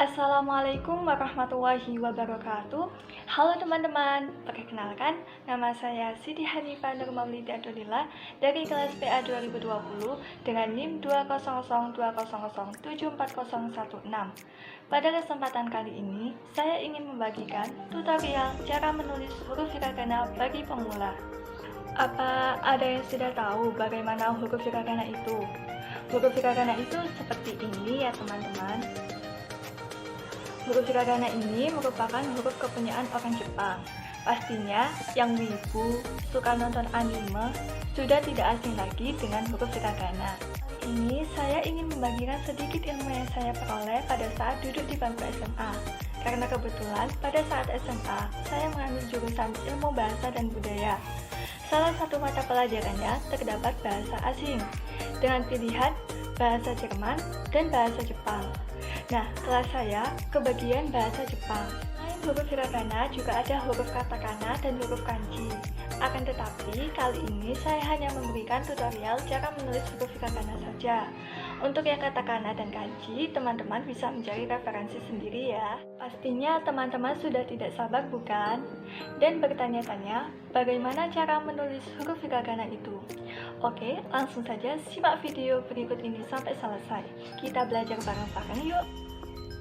Assalamualaikum warahmatullahi wabarakatuh. Halo teman-teman, perkenalkan nama saya Siti Hanifah Nur Maulida Dulila dari kelas PA 2020 dengan NIM 20020074016. Pada kesempatan kali ini, saya ingin membagikan tutorial cara menulis huruf hiragana bagi pemula. Apa ada yang sudah tahu bagaimana huruf hiragana itu? Huruf hiragana itu seperti ini ya teman-teman. Huruf hiragana ini merupakan huruf kepunyaan orang Jepang. Pastinya yang wibu, suka nonton anime, sudah tidak asing lagi dengan huruf hiragana. Kali ini saya ingin membagikan sedikit ilmu yang saya peroleh pada saat duduk di bangku SMA. Karena kebetulan pada saat SMA, saya mengambil jurusan ilmu bahasa dan budaya. Salah satu mata pelajarannya terdapat bahasa asing, dengan pilihan bahasa Jerman dan bahasa Jepang. Nah, kelas saya kebagian bahasa Jepang. Selain huruf hiragana, juga ada huruf katakana dan huruf kanji. Akan tetapi, kali ini saya hanya memberikan tutorial cara menulis huruf hiragana saja. Untuk yang katakana dan kanji, teman-teman bisa mencari referensi sendiri ya. Pastinya teman-teman sudah tidak sabar bukan? Dan bertanya-tanya, bagaimana cara menulis huruf hiragana itu? Oke, langsung saja simak video berikut ini sampai selesai. Kita belajar bareng-bareng yuk.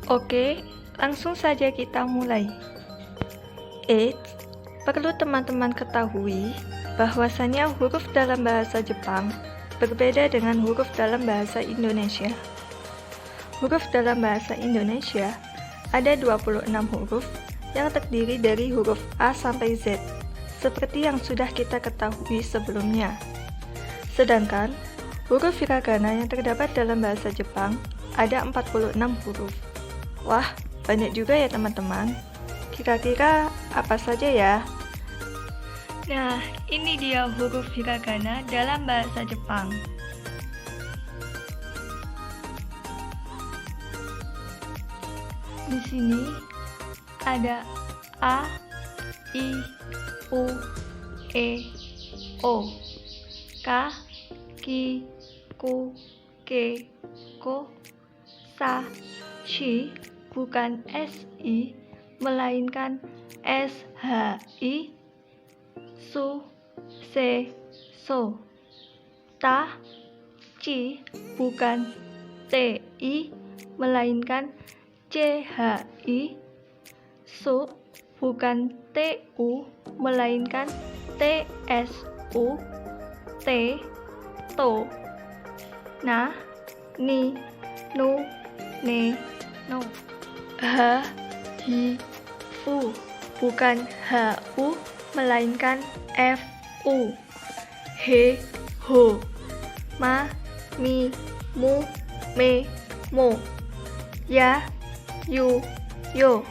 Oke, langsung saja kita mulai. Perlu teman-teman ketahui bahwasannya huruf dalam bahasa Jepang berbeda dengan huruf dalam bahasa Indonesia. Huruf dalam bahasa Indonesia ada 26 huruf yang terdiri dari huruf A sampai Z, seperti yang sudah kita ketahui sebelumnya. Sedangkan huruf hiragana yang terdapat dalam bahasa Jepang ada 46 huruf. Wah, banyak juga ya teman-teman. Kira-kira apa saja ya? Nah, ini dia huruf hiragana dalam bahasa Jepang. Di sini ada A, I, U, E, O, K, Ki, Ku, Ke, Ko, Sa, Shi, bukan SI, melainkan SHI, Su, Se, So, Ta, Ci, bukan TI, melainkan CHI, Su, bukan TU, melainkan TSU, T, To, Na, Ni, Nu, Ne, No, H, Hi, Fu, bukan HU, melainkan FU, He, Ho, Ma, Mi, Mu, Me, Mo, Ya, Yu, Yo.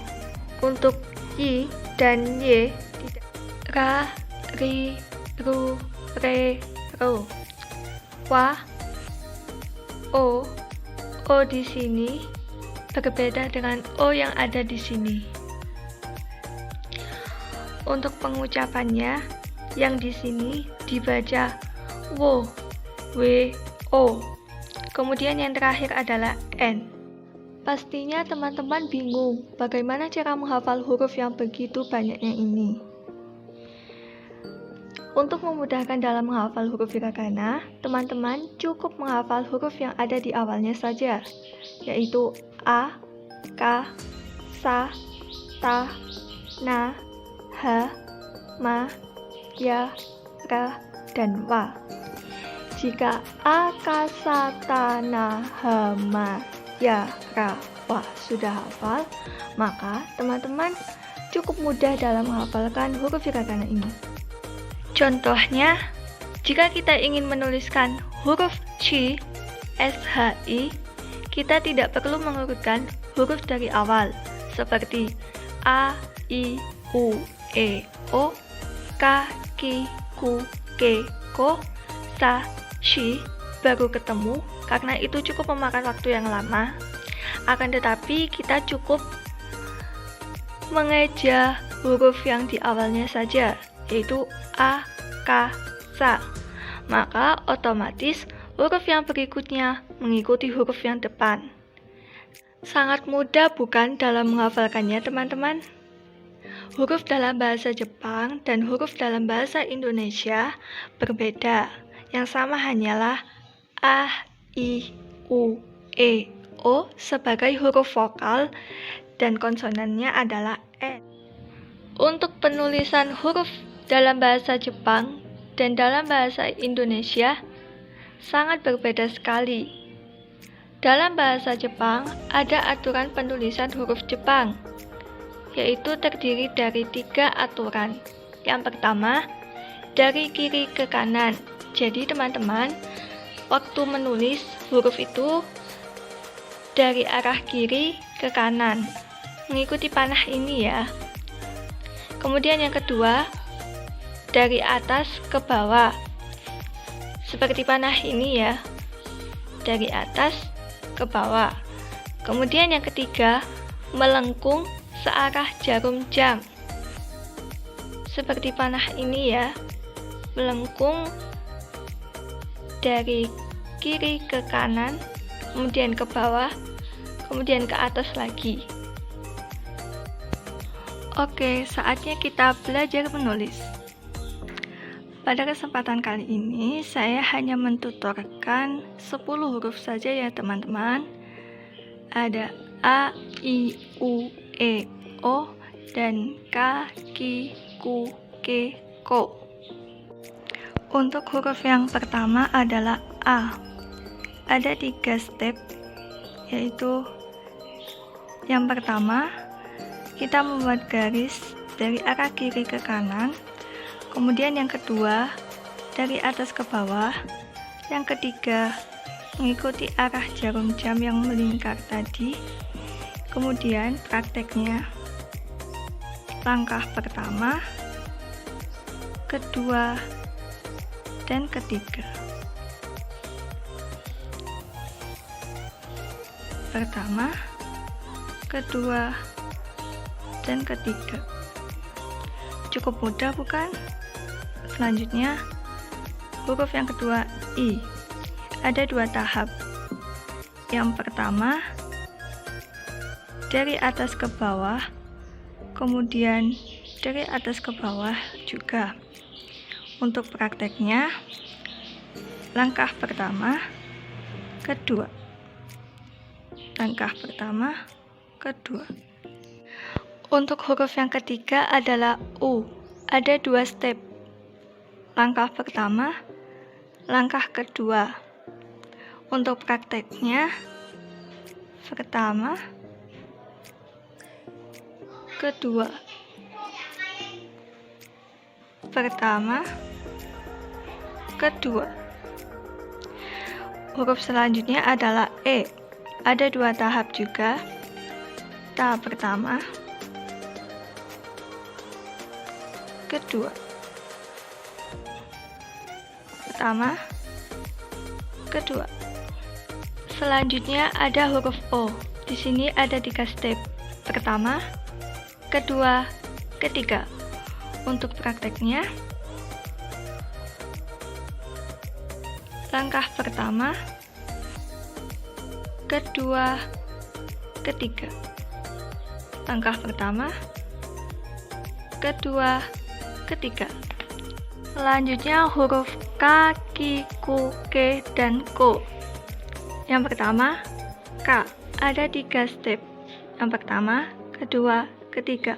Untuk Y dan Y tidak. Ra, Ri, Ru, Re, Ro. Wa, O. O di sini berbeda dengan O yang ada di sini. Untuk pengucapannya, yang di sini dibaca wo, w, o. Kemudian yang terakhir adalah n. Pastinya teman-teman bingung bagaimana cara menghafal huruf yang begitu banyaknya ini. Untuk memudahkan dalam menghafal huruf hiragana, teman-teman cukup menghafal huruf yang ada di awalnya saja, yaitu A, K, Sa, Ta, Na, Ha, Ma, Ya, Ra, dan Wa. Jika A, K, Sa, Ta, Na, Ha, Ma, Ya, Ra, Wa sudah hafal, maka teman-teman cukup mudah dalam menghafalkan huruf hiragana ini. Contohnya, jika kita ingin menuliskan huruf Chi, SHI, kita tidak perlu mengurutkan huruf dari awal, seperti A, I, U, E, O, K, Ki, Ku, Ke, Ko, Sa, Shi, baru ketemu, karena itu cukup memakan waktu yang lama. Akan tetapi, kita cukup mengeja huruf yang di awalnya saja, yaitu A, K, Sa. Maka otomatis huruf yang berikutnya mengikuti huruf yang depan. Sangat mudah bukan dalam menghafalkannya, teman-teman? Huruf dalam bahasa Jepang dan huruf dalam bahasa Indonesia berbeda. Yang sama hanyalah A, I, U, E, O sebagai huruf vokal dan konsonannya adalah E. Untuk penulisan huruf dalam bahasa Jepang dan dalam bahasa Indonesia sangat berbeda sekali. Dalam bahasa Jepang, ada aturan penulisan huruf Jepang, yaitu terdiri dari 3 aturan. Yang pertama, dari kiri ke kanan. Jadi teman-teman, waktu menulis huruf itu dari arah kiri ke kanan, mengikuti panah ini ya. Kemudian yang kedua, dari atas ke bawah, seperti panah ini ya, dari atas ke bawah. Kemudian yang ketiga, melengkung searah jarum jam. Seperti panah ini ya, melengkung dari kiri ke kanan, kemudian ke bawah, kemudian ke atas lagi. Oke, saatnya kita belajar menulis. Pada kesempatan kali ini, saya hanya mentutorkan 10 huruf saja ya teman-teman. Ada A, I, U, E, O, dan K, Ki, Ku, Ke, Ko. Untuk huruf yang pertama adalah A. Ada 3 step, yaitu yang pertama, kita membuat garis dari arah kiri ke kanan. Kemudian yang kedua, dari atas ke bawah. Yang ketiga, mengikuti arah jarum jam yang melingkar tadi. Kemudian prakteknya, langkah pertama, kedua, dan ketiga. Pertama, kedua, dan ketiga. Cukup mudah bukan? Selanjutnya, huruf yang kedua, I. Ada 2 tahap. Yang pertama, dari atas ke bawah, kemudian dari atas ke bawah juga. Untuk prakteknya, langkah pertama, kedua. Langkah pertama, kedua. Untuk huruf yang ketiga adalah U. Ada 2 step. Langkah pertama, langkah kedua. Untuk prakteknya, pertama, kedua. Pertama, kedua. Huruf selanjutnya adalah E. Ada 2 tahap juga. Tahap pertama, kedua. Pertama, kedua. Selanjutnya ada huruf O. Di sini ada 3 step. Pertama, kedua, ketiga. Untuk prakteknya, langkah pertama, kedua, ketiga. Langkah pertama, kedua, ketiga. Selanjutnya huruf K, Ki, Ku, Ke, dan Ko. Yang pertama, K. Ada 3 step. Yang pertama, kedua, ketiga.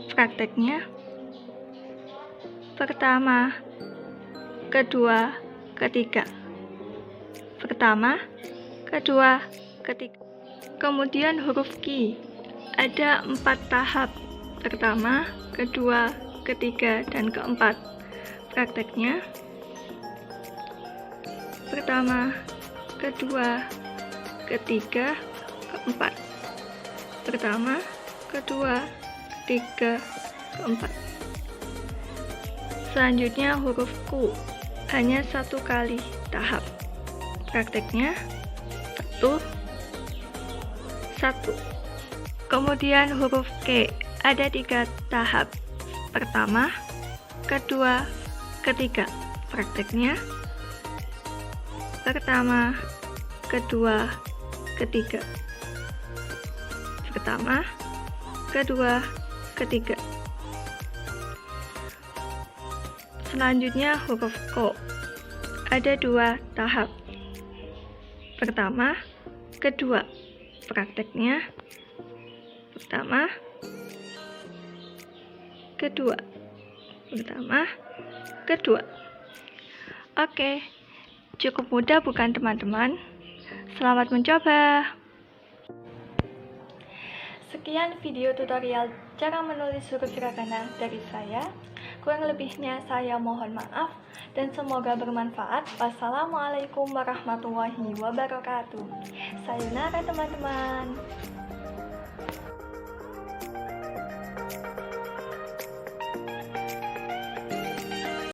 Prakteknya, pertama, kedua, ketiga. Pertama, kedua, ketiga. Kemudian huruf Ki. Ada 4 tahap. Pertama, kedua, ketiga, dan keempat. Prakteknya, pertama, kedua, ketiga, keempat. Pertama, kedua, ketiga, keempat. Selanjutnya huruf Ku. Hanya 1 kali tahap. Prakteknya, 1. Kemudian huruf K. Ada 3 tahap. Pertama, kedua, ketiga. Prakteknya, pertama, kedua, ketiga. pertama, kedua, ketiga. Selanjutnya huruf O. Ada 2 tahap. Pertama, kedua. Prakteknya pertama, kedua. Pertama, kedua. Oke, cukup mudah bukan teman-teman? Selamat mencoba. Sekian video tutorial cara menulis huruf hiragana dari saya. Kurang lebihnya saya mohon maaf dan semoga bermanfaat. Wassalamualaikum warahmatullahi wabarakatuh. Sayonara teman-teman.